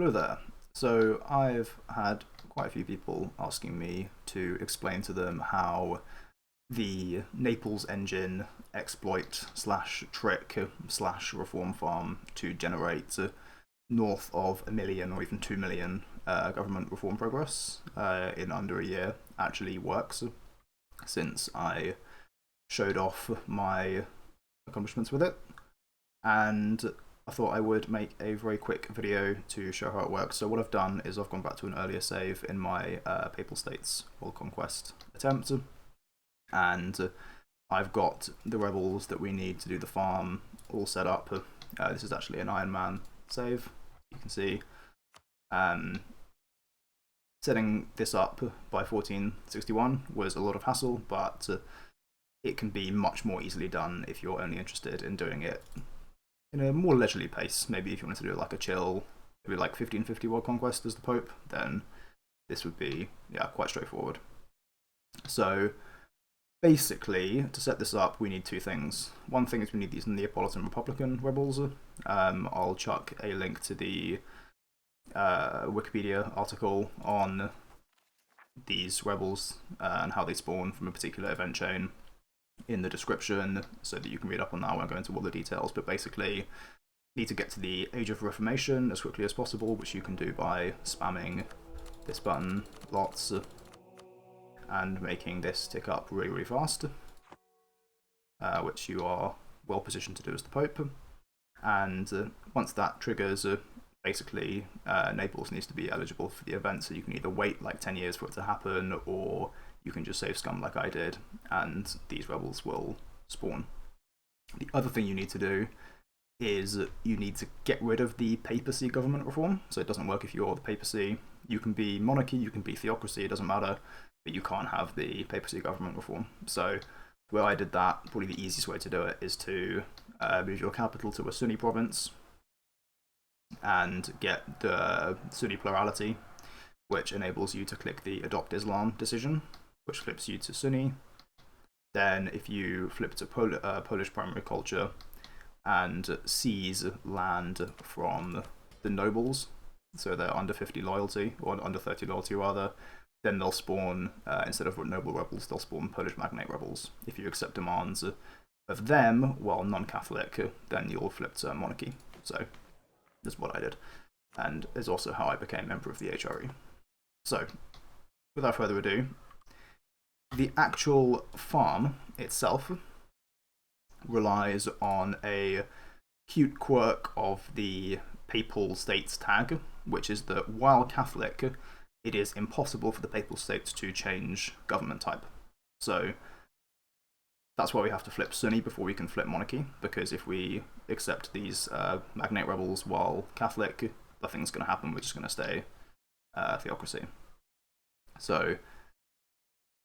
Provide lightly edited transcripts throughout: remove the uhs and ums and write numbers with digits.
Hello there. So I've had quite a few people asking me to explain to them how the Naples Engine exploit slash trick slash reform farm to generate north of 1 million or even 2 million government reform progress in under a year actually works, since I showed off my accomplishments with it. And I thought I would make a very quick video to show how it works. So what I've done is I've gone back to an earlier save in my Papal States world conquest attempt, and I've got the rebels that we need to do the farm all set up. This is actually an Iron Man save, you can see. Setting this up by 1461 was a lot of hassle, but it can be much more easily done if you're only interested in doing it in a more leisurely pace. Maybe if you wanted to do like a chill, maybe like 1550 world conquest as the Pope, then this would be quite straightforward. So basically, to set this up, we need two things. One thing is we need these Neapolitan Republican rebels. I'll chuck a link to the Wikipedia article on these rebels and how they spawn from a particular event chain in the description, so that you can read up on that. I won't go into all the details, but basically you need to get to the Age of Reformation as quickly as possible, which you can do by spamming this button lots and making this tick up really, really fast, which you are well positioned to do as the Pope. And once that triggers, basically Naples needs to be eligible for the event, so you can either wait like 10 years for it to happen, or you can just save scum like I did, and these rebels will spawn. The other thing you need to do is you need to get rid of the papacy government reform. So it doesn't work if you're the papacy. You can be monarchy, you can be theocracy, it doesn't matter, but you can't have the papacy government reform. So the way I did that, probably the easiest way to do it, is to move your capital to a Sunni province and get the Sunni plurality, which enables you to click the Adopt Islam decision, which flips you to Sunni. Then if you flip to Polish primary culture and seize land from the nobles, so they're under 50 loyalty, or under 30 loyalty rather, then they'll spawn, instead of noble rebels, they'll spawn Polish magnate rebels. If you accept demands of them while non-Catholic, then you'll flip to monarchy. So that's what I did, and is also how I became Emperor of the HRE. So without further ado, the actual farm itself relies on a cute quirk of the Papal States tag, which is that while Catholic, it is impossible for the Papal States to change government type. So that's why we have to flip Sunni before we can flip monarchy, because if we accept these magnate rebels while Catholic, nothing's going to happen, we're just going to stay theocracy. So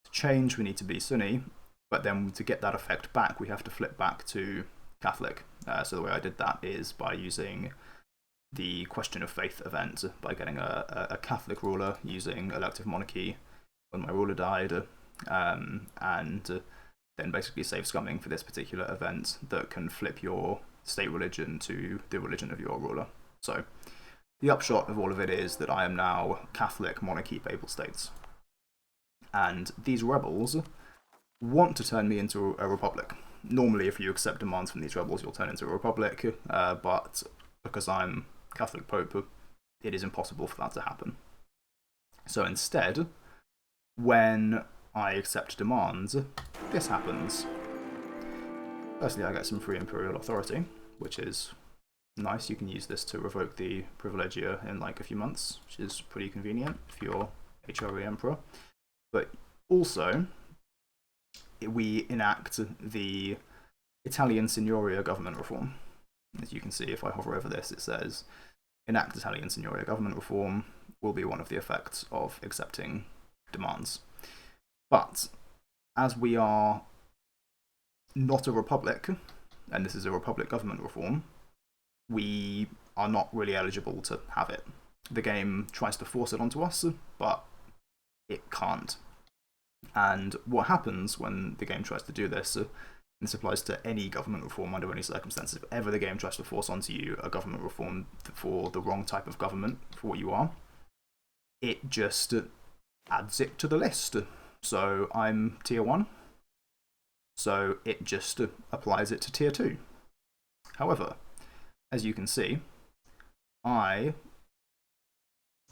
to change, we need to be Sunni, but then to get that effect back, we have to flip back to Catholic. So the way I did that is by using the Question of Faith event, by getting a Catholic ruler using elective monarchy when my ruler died, and then basically save scumming for this particular event that can flip your state religion to the religion of your ruler. So the upshot of all of it is that I am now Catholic monarchy Papal States. And these rebels want to turn me into a republic. Normally, if you accept demands from these rebels, you'll turn into a republic, but because I'm Catholic Pope, it is impossible for that to happen. So instead, when I accept demands, this happens. Firstly, I get some free Imperial Authority, which is nice. You can use this to revoke the privilegia in like a few months, which is pretty convenient if you're HRE Emperor. But also, we enact the Italian Signoria government reform. As you can see, if I hover over this, it says, enact Italian Signoria government reform will be one of the effects of accepting demands. But as we are not a republic, and this is a republic government reform, we are not really eligible to have it. The game tries to force it onto us, but it can't. And what happens when the game tries to do this, This applies to any government reform under any circumstances. If ever the game tries to force onto you a government reform for the wrong type of government, for what you are, it just adds it to the list. So I'm tier 1, so it just applies it to tier 2. However, as you can see, I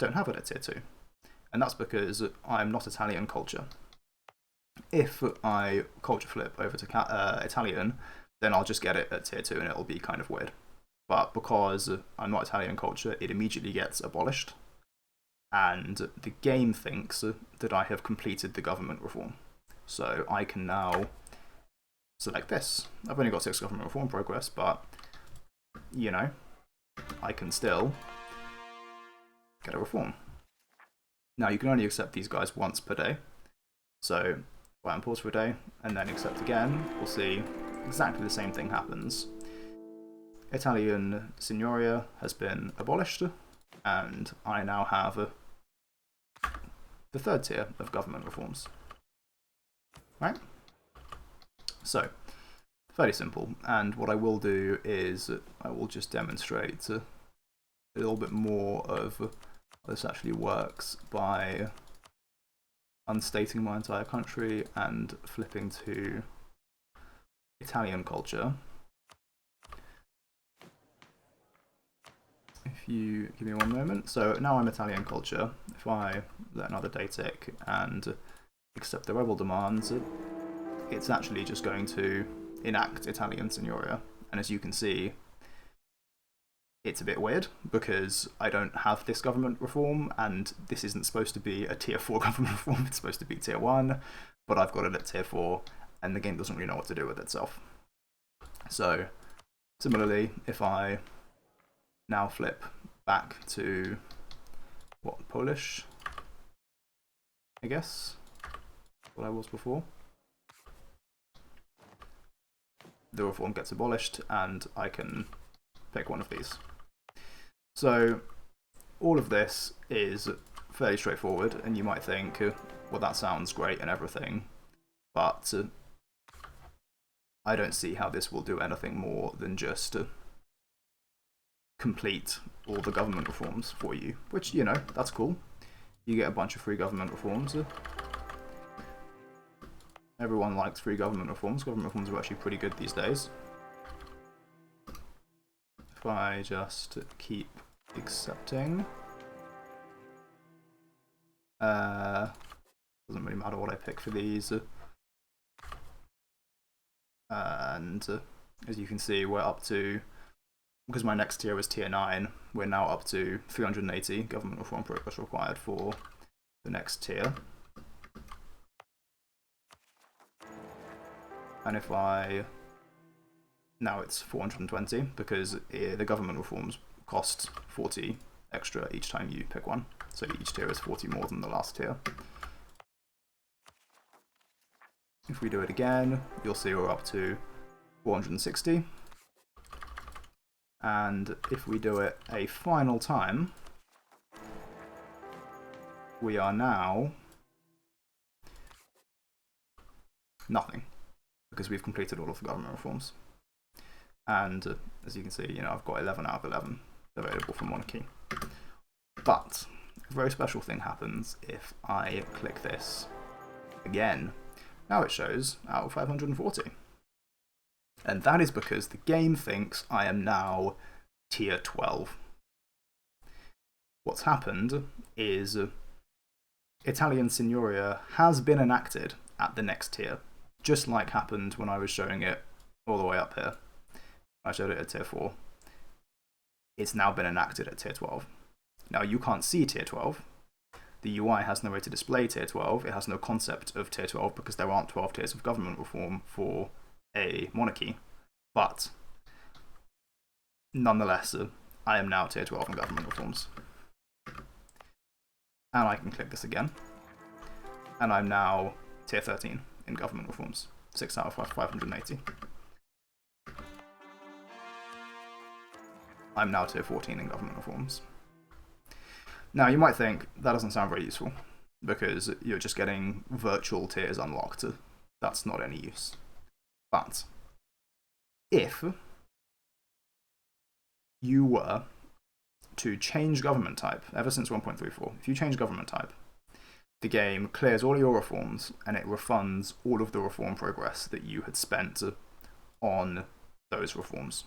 don't have it at tier 2, and that's because I'm not Italian culture. If I culture flip over to Italian, then I'll just get it at tier 2 and it'll be kind of weird. But because I'm not Italian culture, it immediately gets abolished, and the game thinks that I have completed the government reform. So I can now select this. I've only got 6 government reform progress, but, you know, I can still get a reform. Now, you can only accept these guys once per day. So, and pause for a day, and then accept again, we'll see exactly the same thing happens. Italian Signoria has been abolished, and I now have the 3rd tier of government reforms. Right? So, fairly simple, and what I will do is I will just demonstrate a little bit more of how this actually works by unstating my entire country and flipping to Italian culture. If you give me one moment. So now I'm Italian culture. If I let another day tick and accept the rebel demands, it's actually just going to enact Italian Signoria. And as you can see, it's a bit weird because I don't have this government reform, and this isn't supposed to be a tier 4 government reform, it's supposed to be tier 1, but I've got it at tier 4, and the game doesn't really know what to do with itself. So, similarly, if I now flip back to, what, Polish, I guess, what I was before, the reform gets abolished, and I can pick one of these. So all of this is fairly straightforward, and you might think, well, that sounds great and everything, but I don't see how this will do anything more than just complete all the government reforms for you, which, you know, that's cool. You get a bunch of free government reforms. Everyone likes free government reforms. Government reforms are actually pretty good these days. If I just keep accepting, doesn't really matter what I pick for these, and as you can see, we're up to, because my next tier was tier 9, we're now up to 380 government reform progress required for the next tier. And if I, now it's 420 because the government reforms cost 40 extra each time you pick one. So each tier is 40 more than the last tier. If we do it again, you'll see we're up to 460. And if we do it a final time, we are now nothing, because we've completed all of the government reforms. And as you can see, you know, I've got 11 out of 11 available for monarchy. But a very special thing happens if I click this again. Now it shows out of 540. And that is because the game thinks I am now tier 12. What's happened is Italian Signoria has been enacted at the next tier, just like happened when I was showing it all the way up here. I showed it at tier 4. It's now been enacted at tier 12. Now you can't see tier 12. The UI has no way to display tier 12. It has no concept of tier 12 because there aren't 12 tiers of government reform for a monarchy. But nonetheless, I am now tier 12 in government reforms. And I can click this again. And I'm now tier 13 in government reforms. 6 out of 580. I'm now tier 14 in government reforms. Now, you might think that doesn't sound very useful, because you're just getting virtual tiers unlocked. That's not any use. But if you were to change government type, ever since 1.34, if you change government type, the game clears all your reforms and it refunds all of the reform progress that you had spent on those reforms.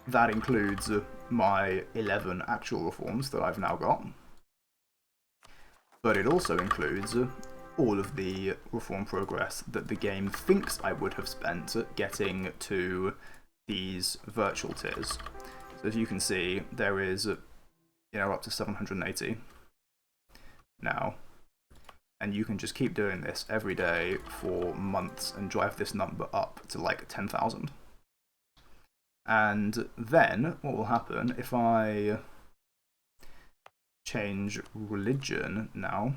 That includes my 11 actual reforms that I've now got, but it also includes all of the reform progress that the game thinks I would have spent getting to these virtual tiers. So as you can see, there is, up to 780 now, and you can just keep doing this every day for months and drive this number up to like 10,000. And then what will happen if I change religion now,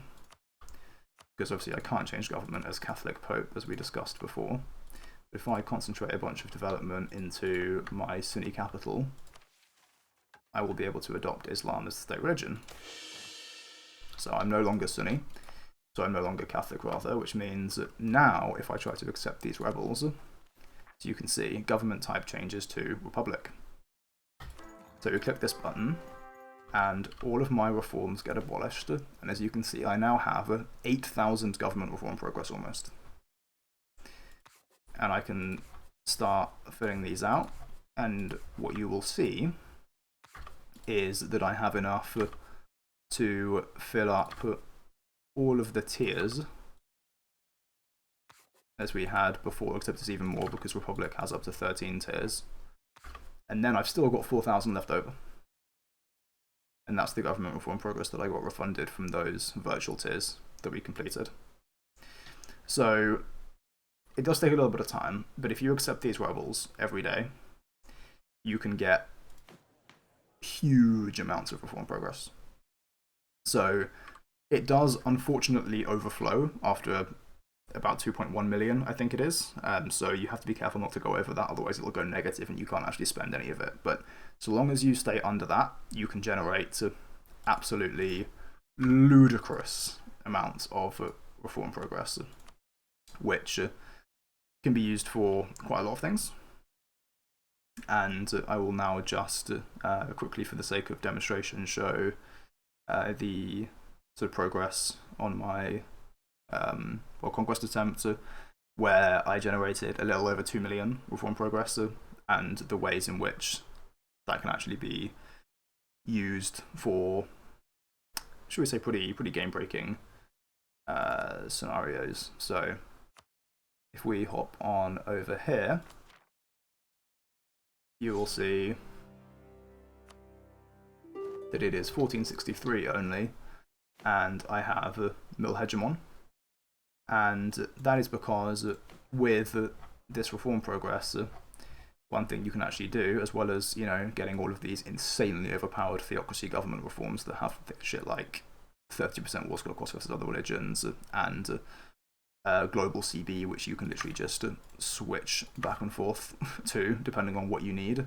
because obviously I can't change government as Catholic Pope, as we discussed before. But if I concentrate a bunch of development into my Sunni capital, I will be able to adopt Islam as the state religion. So I'm no longer Sunni, so I'm no longer Catholic rather, which means that now if I try to accept these rebels, as you can see, government type changes to Republic. So we click this button, and all of my reforms get abolished, and as you can see, I now have 8,000 government reform progress almost. And I can start filling these out, and what you will see is that I have enough to fill up all of the tiers as we had before, except it's even more because Republic has up to 13 tiers. And then I've still got 4,000 left over. And that's the government reform progress that I got refunded from those virtual tiers that we completed. So it does take a little bit of time, but if you accept these rebels every day, you can get huge amounts of reform progress. So it does unfortunately overflow after about 2.1 million, I think it is. So you have to be careful not to go over that, otherwise it'll go negative and you can't actually spend any of it. But so long as you stay under that, you can generate absolutely ludicrous amounts of reform progress, which can be used for quite a lot of things. And I will now just quickly, for the sake of demonstration, show the sort of progress on my conquest attempt, where I generated a little over 2 million reform progress, and the ways in which that can actually be used for, should we say, pretty game-breaking scenarios. So if we hop on over here, you will see that it is 1463 only, and I have Mill Hegemon. And that is because with this reform progress, one thing you can actually do, as well as, getting all of these insanely overpowered theocracy government reforms that have shit like 30% war score cost versus other religions, and global CB, which you can literally just switch back and forth to, depending on what you need.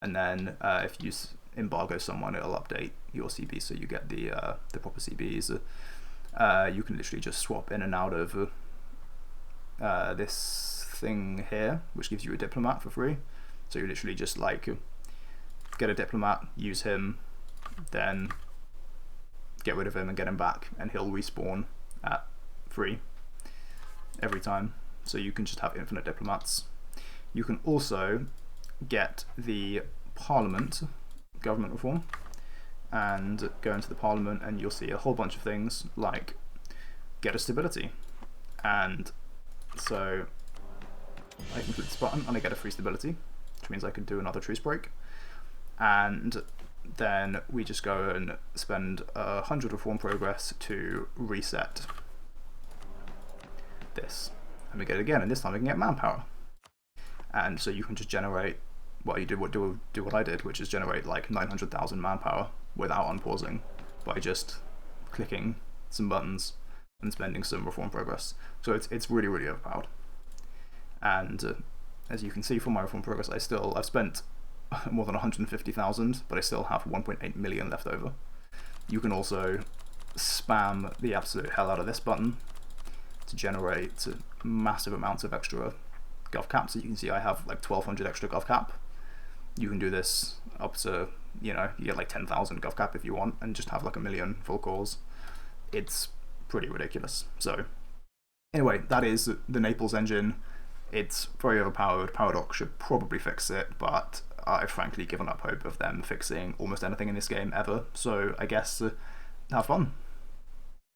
And then if you embargo someone, it'll update your CB so you get the proper CBs. You can literally just swap in and out of this thing here, which gives you a diplomat for free. So you literally just get a diplomat, use him, then get rid of him and get him back, and he'll respawn at free every time. So you can just have infinite diplomats. You can also get the Parliament government reform and go into the Parliament, and you'll see a whole bunch of things like get a stability. And so I can click this button and I get a free stability, which means I can do another truce break. And then we just go and spend 100 reform progress to reset this. And we get it again, and this time we can get manpower. And so you can just generate, well, you do what I did, which is generate like 900,000 manpower without unpausing by just clicking some buttons and spending some reform progress. So it's really, really overpowered. And as you can see from my reform progress, I've spent more than 150,000, but I still have 1.8 million left over. You can also spam the absolute hell out of this button to generate massive amounts of extra gov cap. So you can see I have like 1200 extra gov cap. You can do this up to, you know, you get like 10,000 gov cap if you want, and just have like 1 million full cores. It's pretty ridiculous. So anyway, that is the Naples engine. It's very overpowered. Paradox should probably fix it, but I've frankly given up hope of them fixing almost anything in this game ever. So I guess have fun.